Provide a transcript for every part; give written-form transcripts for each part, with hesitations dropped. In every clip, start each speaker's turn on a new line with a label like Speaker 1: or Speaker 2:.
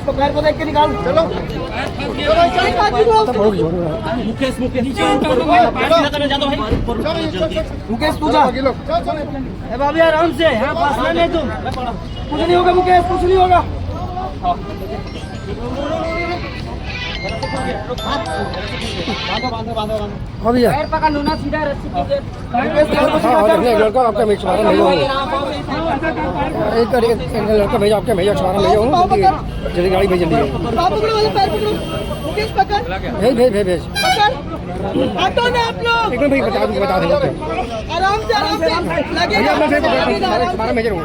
Speaker 1: इसको पैर को देख के निकाल। चलो मुकेश मुकेश तू जा। भाभी आराम से, यहाँ पास में नहीं तुम, कुछ नहीं होगा मुकेश, कुछ नहीं होगा। हाँ भैया पकड़ लो ना सीधा रस्सी लड़का आपका मैं छुड़ा नहीं हूँ, एक लड़का भेजा आपके भैया छुड़ा नहीं हूँ, जल्दी गाड़ी भेज जल्दी भेज भेज भेज भेज एक मिनट भाई बता देंगे आराम से लगेगा 112 भेज रहा हूँ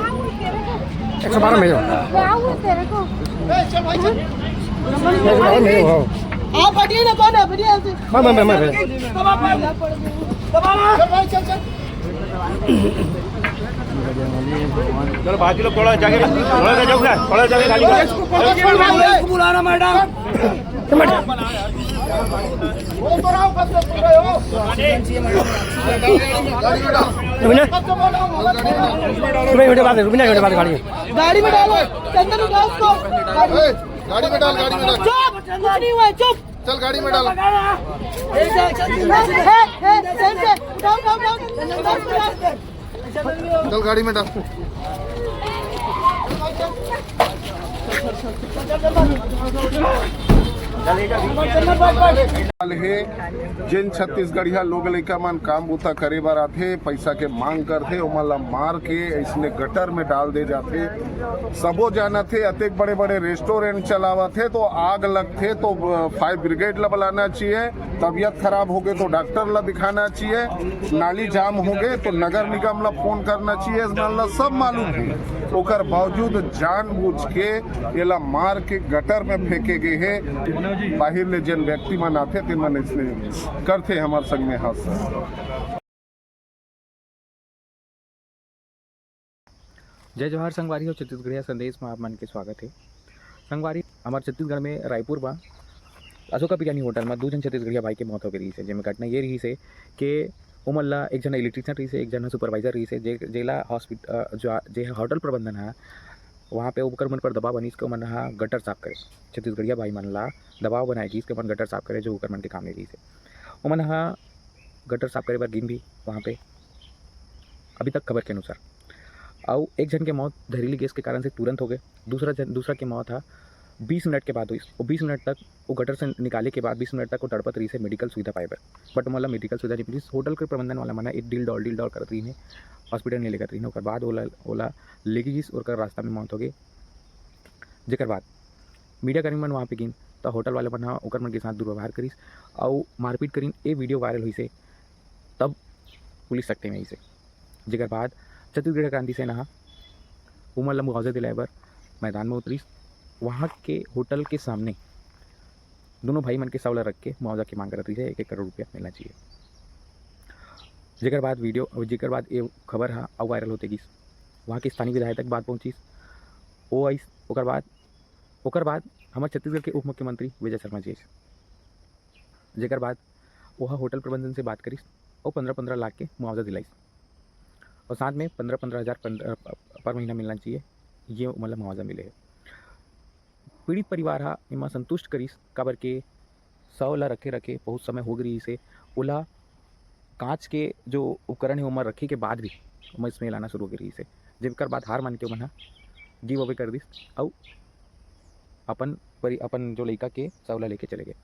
Speaker 1: 112 भेजो आप हटिए ना, कौन है बढ़िया से
Speaker 2: चलो बाकी लोग थोड़ा जाके गाड़ी
Speaker 1: बुलाना मैडम। गाड़ी में डालो, चंदन उठाओ उसको,
Speaker 3: गाड़ी में डाल
Speaker 1: चुप नहीं हुआ, चुप
Speaker 3: चल गाड़ी में डाल चल गाड़ी में डाल है जिन छत्तीसगढ़िया लोग लइका मन काम बूता करे बर आथे, पैसा के मांग करथे, ओमन ला मार के इसने गटर में डाल दे जाते। सबो जाना थे अतेक बड़े बड़े रेस्टोरेंट चलावा थे तो आग लगथे तो फायर ब्रिगेड ला बुलाना चाहिए, तबीयत खराब हो गए तो डॉक्टर ला दिखाना चाहिए, नाली जाम हो गए तो नगर निगम ला फोन करना चाहिए, ला सब मालूम है। ओकर बावजूद जानबूझ के एला मार के गटर में फेंके गए है। बाहर ले जन व्यक्ति मन आते थे मन इसलिए करते हमारे संग में हाथ।
Speaker 4: जय जोहार संगवारी हो, छत्तीसगढ़िया संदेश में आप मन के स्वागत है। संगवारी हमारे छत्तीसगढ़ में रायपुर बा अशोका बिरयानी होटल में 2 जन छत्तीसगढ़िया भाई के मौत हो गई है, जिसमें घटना ये रही है कि उमल्ला एक जन इलेक्ट्रीशियन रही है, एक जन सुपरवाइजर रही है, जेला हॉस्पिटल जो होटल प्रबंधन है वहाँ पे उपकर मन पर दबाव बनी इसके मन हा गटर साफ करे। छत्तीसगढ़िया भाई मन ला दबाव बनाए कि इसके मन गटर साफ करे, जो उकर मन के काम नहीं रही है। उमन हा गटर साफ करे बर गिन भी वहाँ पे अभी तक खबर के अनुसार और एक जन के मौत जहरीली गैस के कारण से तुरंत हो गए। दूसरा की मौत था 20 मिनट के बाद हुई। वो 20 मिनट तक वो गटर से निकाले के बाद 20 मिनट तक वो तड़पत रही से मेडिकल सुविधा पाए बर, बट मतलब मेडिकल सुविधा नहीं मिली। होटल के प्रबंधन वाला मना एक डील डॉल कर रही है, हॉस्पिटल नहीं लेकर रही है। उसके बाद ओला लेगी जिस और रास्ता में मौत हो गई। जेकर बाद मीडिया कर्मी मन वहाँ पे गिन तो होटल वाले मन ओकर मन के साथ दुर्व्यवहार करीस और मारपीट करीन। ये वीडियो वायरल हुई से तब पुलिस सकते में से। जेकर बाद छत्तीसगढ़ क्रांति सेना उमर ला मुआवजा दिलाए बर मैदान में उतरीस। वहाँ के होटल के सामने दोनों भाई मन के सवाल रख के मुआवजा की मांग कर रही है, 1-1 करोड़ रुपया मिलना चाहिए। जेकर बाद ये खबर है अब वायरल होते गई। वहाँ के स्थानीय विधायक तक बात पहुँची। वो आई ओकर बाद हमारे छत्तीसगढ़ के उप मुख्यमंत्री विजय शर्मा जी, जेकर बाद वह होटल प्रबंधन से बात करीस और 15-15 लाख के मुआवजा दिलाईस और साथ में 15-15 हज़ार पर महीना मिलना चाहिए, ये मतलब मुआवजा मिले है। पीड़ित परिवार हा इमा संतुष्ट करीस काबर के 100 ला रखे बहुत समय हो गई से ओला कांच के जो उपकरण है उमर रखे के बाद भी उमर स्मेल आना शुरू हो गई से। जेकर बाद हार मान के उमन गिव अवे कर दिस और अपन जो लड़का के 100 ला लेके चले गए।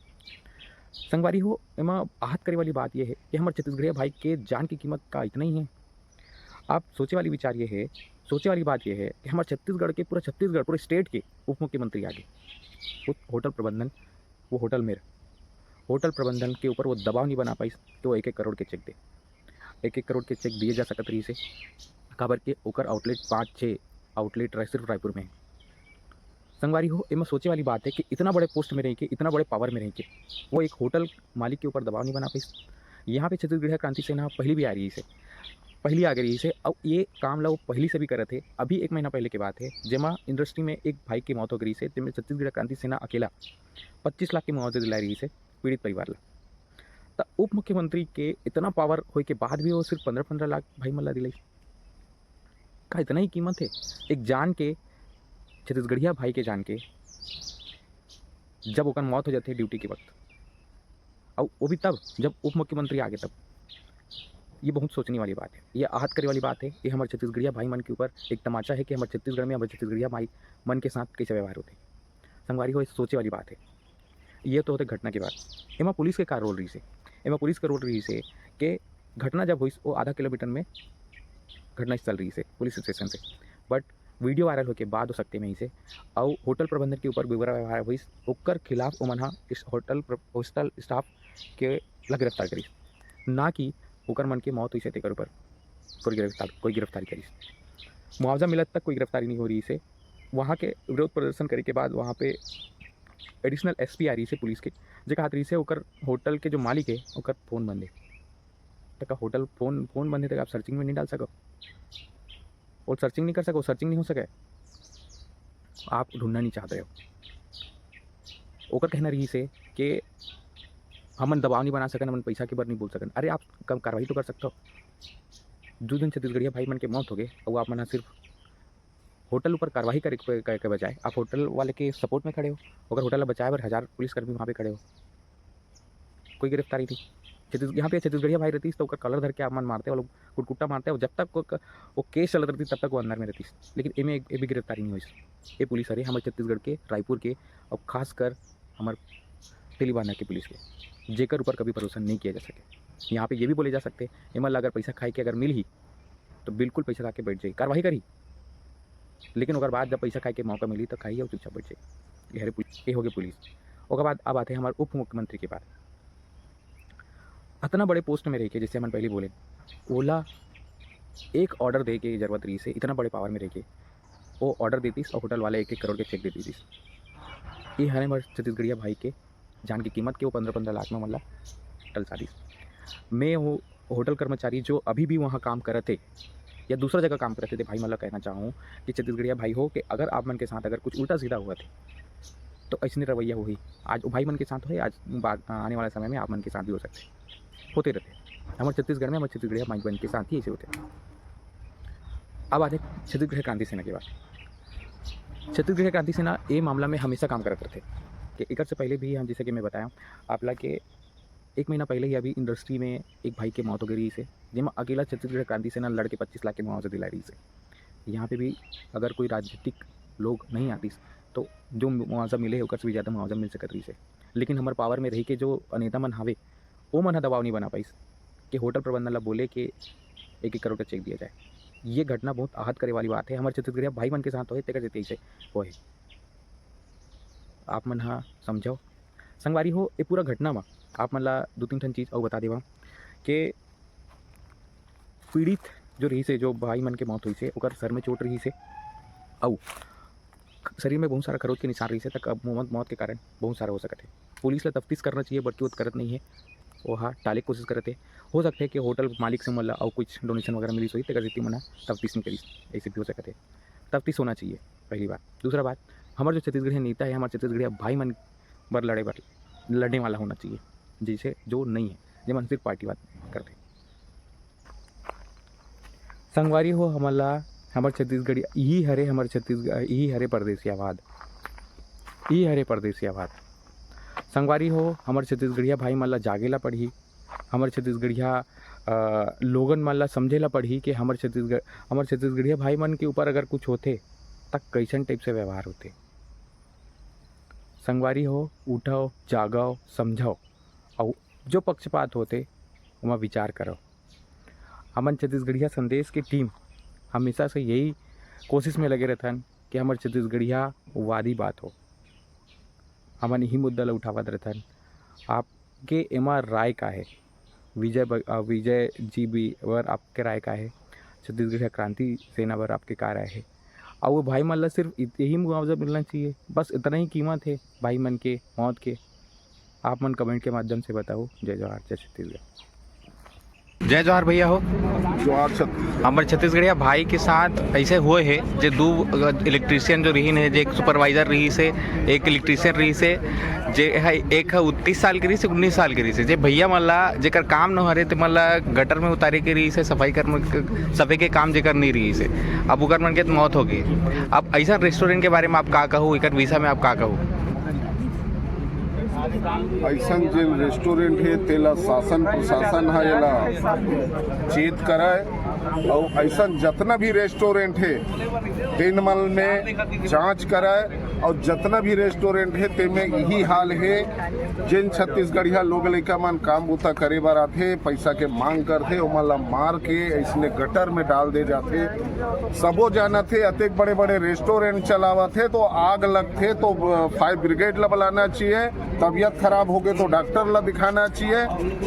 Speaker 4: संगवारी हो इमा आहत करे वाली बात यह है कि हमारे छत्तीसगढ़िया भाई के जान की कीमत का इतना ही है। आप सोचे वाली बात यह है कि हमारे छत्तीसगढ़ के पूरे स्टेट के उप मुख्यमंत्री आगे होटल प्रबंधन के ऊपर वो दबाव नहीं बना पाई तो 1-1 करोड़ के चेक दे। 1-1 करोड़ के चेक दिए जा सकत रही से काबर के ओकर आउटलेट 5-6 आउटलेट सिर्फ रायपुर में है। संगवारी हो इमा सोचे वाली बात है कि इतना बड़े पोस्ट में रह के, इतना बड़े पावर में रह के वो एक होटल मालिक के ऊपर दबाव नहीं बना पाई। यहाँ पे छत्तीसगढ़ क्रांति सेना पहली आ गई से और ये काम ला वो पहली से भी करे थे। अभी 1 महीना पहले की बात है जेमा इंडस्ट्री में एक भाई की मौत हो गई से, जिसमें छत्तीसगढ़ क्रांति सेना अकेला 25 लाख की मुआवजा दिला रही से पीड़ित परिवार ला। तो उप मुख्यमंत्री के इतना पावर होने के बाद भी वो सिर्फ 15-15 लाख भाई मल्ला दिलाई का इतना ही कीमत है एक जान के, छत्तीसगढ़िया भाई के जान के जब ओकर मौत हो जाती है ड्यूटी के वक्त, और वो भी तब जब उप मुख्यमंत्री आ गए तब। ये बहुत सोचने वाली बात है, ये आहत करे वाली बात है। ये हमारे छत्तीसगढ़िया भाई मन के ऊपर एक तमाचा है कि हमारे छत्तीसगढ़ में हमारे छत्तीसगढ़िया भाई मन के साथ कैसे व्यवहार होते हैं। संगवारी हो, सोचे वाली बात है। ये तो होते घटना के बाद। एमा पुलिस के का रोल रही से, एमा पुलिस का रोल रही से कि घटना जब हुई वो आधा किलोमीटर में घटना चल रही से पुलिस स्टेशन से, बट वीडियो वायरल होके बाद हो सकते में ही से और होटल प्रबंधन के ऊपर बेवरा व्यवहार हुई ओकर खिलाफ ओमन इस होटल स्टाफ के ला गिरफ्तार करी, ना कि ओकर मन के मौत हुई से तेकर ऊपर कोई गिरफ्तारी करी। मुआवजा मिलत तक कोई गिरफ्तारी नहीं हो रही से। वहाँ के विरोध प्रदर्शन करे के बाद वहाँ पे एडिशनल एसपी आ रही से पुलिस के, जो हाथ रही से ओकर होटल के जो मालिक है ओकर फ़ोन बंद है, तक होटल फ़ोन बंद है, तक आप सर्चिंग में नहीं डाल सको और सर्चिंग नहीं कर सको, सर्चिंग नहीं हो सके, आप ढूंढना नहीं चाहते हो। ओकर कहना रही से कि हमन दबाव नहीं बना सकन, हमन पैसा के बारे नहीं बोल सकन। अरे आप कम कार्रवाई तो कर सकते हो। दो दिन छत्तीसगढ़िया भाई मन के मौत हो गए और आप मना सिर्फ होटल ऊपर कार्रवाई करे के बजाय आप होटल वाले के सपोर्ट में खड़े हो। अगर होटल बचाए बर 1000 पुलिसकर्मी वहाँ पे खड़े हो, कोई गिरफ्तारी थी। यहाँ पे छत्तीसगढ़िया भाई रहती तो ओकर कलर धर के आप मन मारते, वो लोग कुटकुट्टा मारते, और जब तक वो केस चलत रहती तब तक वो अंदर में रहती, लेकिन एमें ए भी गिरफ्तारी नहीं हुई। ये पुलिस अरे हमारे छत्तीसगढ़ के रायपुर के और खासकर हमारे तेलीबाना के पुलिस के, जेकर ऊपर कभी भरोसा नहीं किया जा सके। यहाँ पे ये भी बोले जा सकते एमल अगर पैसा खाई के अगर मिल ही तो बिल्कुल पैसा खा के बैठ जाए, कार्रवाई करी, लेकिन अगर बाद जब पैसा खाई के मौका मिली तो खाई और चुपचाप बैठ जाए। ये हो गए पुलिस। और बाद अब आते हैं हमारे उप मुख्यमंत्री के बाद। इतना बड़े पोस्ट में रह के, जैसे हम पहले बोले, ओला एक ऑर्डर दे के जरूरत रही से, इतना बड़े पावर में रह के वो ऑर्डर देती और होटल वाले 1-1 करोड़ के चेक देती थी। ये हमारे हमारे छत्तीसगढ़िया भाई के जान की कीमत के वो 15-15 लाख में मतलब टलसा दी। मैं वो होटल कर्मचारी जो अभी भी वहाँ काम कर रहे थे या दूसरा जगह काम करते थे, भाई मतलब कहना चाहूँ कि छत्तीसगढ़िया भाई हो कि अगर आप मन के साथ अगर कुछ उल्टा सीधा हुआ थे तो ऐसे रवैया हुई, आज भाई मन के साथ हो, आज आने वाले समय में आप मन के साथ भी हो सकते, होते रहते। हमारे छत्तीसगढ़ में हमारे छत्तीसगढ़िया भाई बन के साथ ही ऐसे होते। अब आते छत्तीसगढ़ क्रांति सेना के बाद। छत्तीसगढ़ क्रांति सेना ये मामला में हमेशा काम करते थे कि एक से पहले भी हम, जैसे कि मैं बताया आप ला के 1 महीना पहले ही अभी इंडस्ट्री में एक भाई की मौत हो गई से, जिसमें अकेला छत्तीसगढ़ क्रांति सेना लड़के 25 लाख के मुआवजा दिला रही से। यहाँ पे भी अगर कोई राजनीतिक लोग नहीं आती तो जो मुआवजा मिले उससे भी ज़्यादा मुआवजा मिल सकत रही से, लेकिन हमारे पावर में रही के जो नेता मन हावे वो मन दबाव नहीं बना पाई कि होटल प्रबंधन ला बोले कि 1-1 करोड़ का चेक दिया जाए। ये घटना बहुत आहत करे वाली बात है। हमारे छत्तीसगढ़ भाई मन के साथ हो तेकर जैसे से वो है, आप मन हाँ समझो। संगवारी हो ये पूरा घटना में आप मन ला 2-3 ठन चीज़ और बता देवा कि पीड़ित जो रही से, जो भाई मन के मौत हुई से, ओकर सर में चोट रही से और शरीर में बहुत सारा खरोच के निशान रही से, तक मौत के कारण बहुत सारा हो सकते हैं। पुलिस ला तफ्तीश करना चाहिए, बट वो करत नहीं है, वो हाँ टाले कोशिश करते। हो सकते हैं कि होटल मालिक से मतलब और कुछ डोनेशन वगैरह मिली सोई तक रीति मना तफ्तीश नहीं करी, ऐसे भी हो सकते। तफ्तीश होना चाहिए, पहली बात। दूसरा बात, हमारे जो छत्तीसगढ़ी नेता है, हमारे छत्तीसगढ़ी भाई मन बर लड़ने वाला होना चाहिए, जैसे जो नहीं है, जो मन सिर्फ पार्टीवाद करते। संगवारी हो हमारे छत्तीसगढ़ यही हरे, हमारे छत्तीसगढ़ यही हरे परदेसियावाद, यही हरे परदेसियावाद। संगवारी हो हमारे छत्तीसगढ़िया भाई मन ला जागेला पढ़ी, हमारे छत्तीसगढ़िया लोगन मन ला समझेला पढ़ी कि हमारे छत्तीसगढ़िया भाई मन के ऊपर अगर कुछ होते तक कैसन टाइप से व्यवहार होते। संगवारी हो उठाओ, जागाओ, समझाओ और जो पक्षपात होते वहाँ विचार करो। हमारे छत्तीसगढ़िया संदेश की टीम हमेशा से यही कोशिश में लगे रहथन कि हमारे छत्तीसगढ़िया वादी बात हो, हमन यही मुद्दा ला उठावत रहथन। आपके एमा राय का है, विजय जी भी वर आपके राय का है, छत्तीसगढ़ क्रांति सेना वर आपके क्या राय है? और वो भाई मन ला सिर्फ यही मुआवजा मिलना चाहिए, बस इतना ही कीमत है भाई मन के मौत के। आप मन कमेंट के माध्यम से बताओ। जय जवाहर, जय छत्तीसगढ़।
Speaker 2: जय जवाहर भैया हो।
Speaker 3: जवाहर छत्तीसगढ़।
Speaker 2: हमारे छत्तीसगढ़िया भाई के साथ ऐसे हुए है जे 2 इलेक्ट्रीशियन जो रही है, जे एक सुपरवाइजर रही से, एक इलेक्ट्रीशियन रही से, जे है एक है 29 साल की रही से, 19 साल की रही से। जे भैया मला जेकर काम न हरे तो मला गटर में उतारे के रही से, सफाई के काम जेकर नहीं रही से, अब उकर मन के मौत हो गई। अब ऐसा रेस्टोरेंट के बारे में आप का कहूँ, एक विषय में आप का कहूँ?
Speaker 3: ऐसा जिन रेस्टोरेंट है तेला शासन प्रशासन है एला चेत कराए और ऐसा जितना भी रेस्टोरेंट है तेन मल में जांच कराए और जितना भी रेस्टोरेंट है ते में यही हाल है जिन छत्तीसगढ़िया लोग लइका मन काम बुता करे बार आथे पैसा के मांग करथे ओमन ला मार के इसने गटर में डाल दे जाते सबो जाना थे अतेक बड़े बड़े रेस्टोरेंट चलावा थे तो आग लगते तो फायर ब्रिगेड ला बुलाना चाहिए, तबीयत खराब हो गए तो डॉक्टर ला दिखाना चाहिए,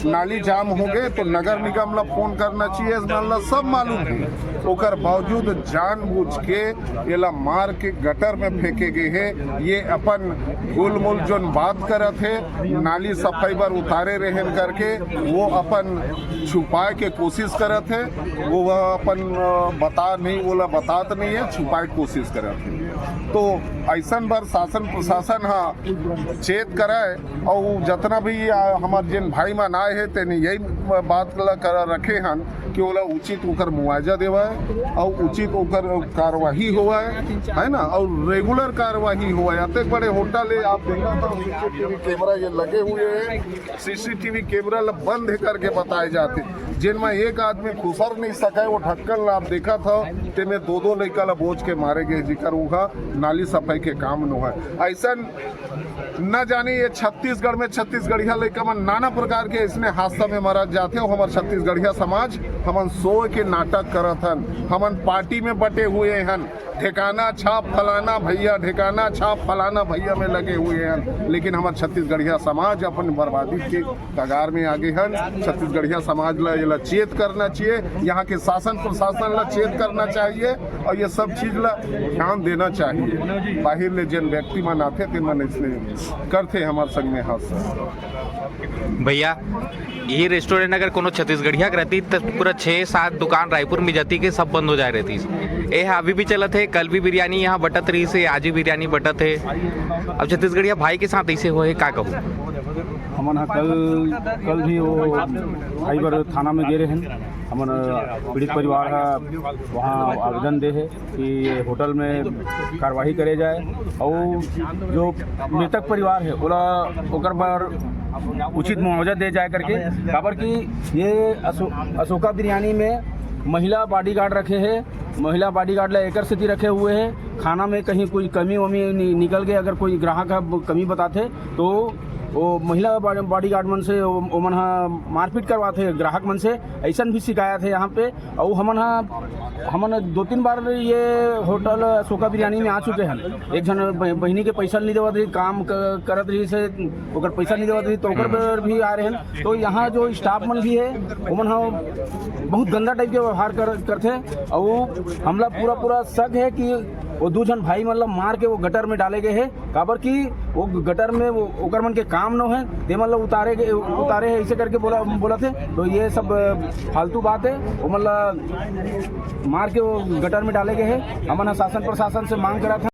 Speaker 3: नाली जाम हो गए तो नगर निगम ला फोन करना चाहिए, ला सब मालूम है। ओकर बावजूद जानबूझ के एला मार के गटर में फेंके गए है। ये अपन गोलमोल जोन बात करत है नाली सफाई बार उतारे रहन करके वो अपन छुपाए के कोशिश करत है, वो अपन बता नहीं बोला बतात नहीं है, छुपाए के कोशिश करत है। तो ऐसा बार शासन प्रशासन हाँ चेत कराए और जितना भी हमार जिन भाई मन आए हैं तेने यही बात कर रखे हन कि ओला उचित ओकर मुआवजा देवाए और उचित ओकर कार्यवाही होवा है ना, और रेगुलर कार्यवाही हुआ है। अतक बड़े होटल है आप देखा था सीसीटीवी कैमरा ये लगे हुए हैं, सीसीटीवी कैमरा बंद करके बताए जाते जिनमें एक आदमी खुसर नहीं सका वो ढक्कन आप देखा था ते में दो लड़का ला बोझ के मारे गए जिकर उहा नाली सफाई के काम न है। ऐसा न जाने ये छत्तीसगढ़ में छत्तीसगढ़िया लड़का मन नाना प्रकार के इसने हादसा में मरा जाते और हमारे छत्तीसगढ़िया समाज हमन सो के नाटक करत हन, हमन पार्टी में बटे हुए हन, ठिकाना छाप फलाना भैया ठिकाना छाप फलाना भैया में लगे हुए हैं, लेकिन हमारे छत्तीसगढ़िया समाज अपन बर्बादी के कगार में आगे हन। छत्तीसगढ़िया समाज ला चेत करना चाहिए, यहाँ के शासन प्रशासन ला चेत करना चाहिए और ये सब चीज ला ध्यान देना चाहिए। बाहर ले जिन व्यक्ति मन आते थे मन इसलिए करते हमारे संग में हाथ।
Speaker 2: भैया ये रेस्टोरेंट अगर कोनो छत्तीसगढ़िया रहती तो पूरा 6-7 दुकान रायपुर में जाती के सब बंद हो जाए रहती। ये अभी भी चलत है, कल भी बिरयानी यहाँ बटत रही से, आज भी बिरयानी बटत है। अब छत्तीसगढ़िया भाई के साथ ऐसे हो है का कहूँ
Speaker 5: हमन कल भी वो भाई बार थाना में गए रहे हैं। हमन पीड़ित परिवार है वहाँ आवेदन दे है कि होटल में कार्रवाई करे जाए और जो मृतक परिवार है ओला ओकर बार उचित मुआवजा दे जाए करके। काबर कि ये अशोका बिरयानी में महिला बॉडीगार्ड रखे हैं, महिला बॉडीगार्ड ला एकर स्थिति रखे हुए हैं। खाना में कहीं कोई कमी वमी निकल गए, अगर कोई ग्राहक कमी बताते तो वो महिला बॉडीगार्ड मन से वो मन मारपीट करवाते ग्राहक मन से, ऐसा भी शिकायत है यहाँ पे। और हमन 2-3 बार ये होटल अशोका बिरयानी में आ चुके हैं। एक जन बहनी के पैसा नहीं देवत रही, काम करत रही से ओकर पैसा नहीं देवत रही तो ओकर पर भी आ रहे हैं। तो यहाँ जो स्टाफ मन भी है वो मन बहुत गंदा टाइप के व्यवहार करते और हमला पूरा शक है कि वो 2 जन भाई मतलब मार के वो गटर में डाले गए हैं। काबर कि वो गटर में वो ओकर मन के काम न है ते मतलब उतारे है ऐसे करके बोला थे। तो ये सब फालतू बात है, वो मतलब मार के वो गटर में डाले गए हैं। हमन शासन प्रशासन से मांग करा था